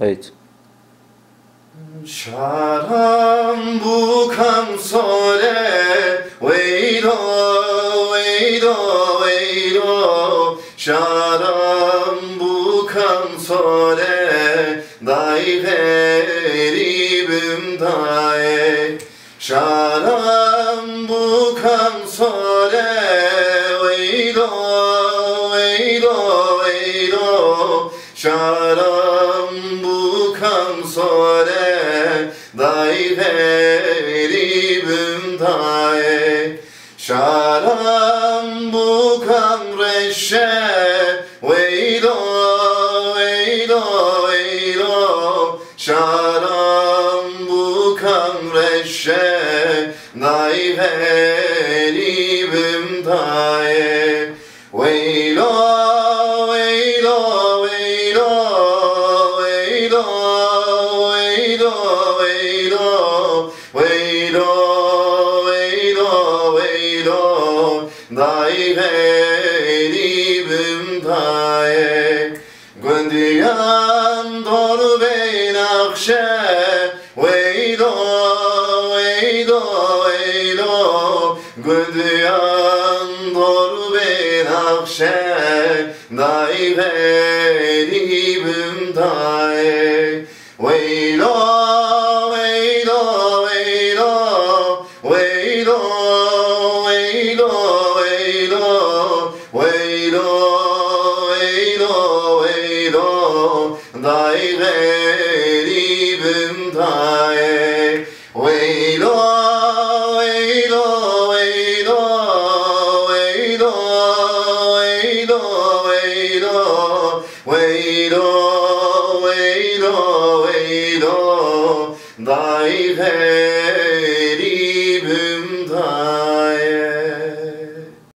Kayıt. Şarambukan sole veydo veydo veydo Şarambukan sole dai veribim dai Şarambukan sole veydo veydo veydo Şarambukan sole dai veribim dai Şarambukan reşe veydo veydo veydo Şarambukan reşe dai veribim dai veylo veylo veylo veylo veylo veylo veylo veylo dai veribim dai Göndiyan doğru beynakşe veylo veylo veylo Göndiyan doğru beynakşe dai veribim dai veylo veylo veylo veylo veylo veylo veylo veylo veylo dai veribim dai veylo veylo veylo veylo veylo veylo veylo veylo veylo dai veribim dai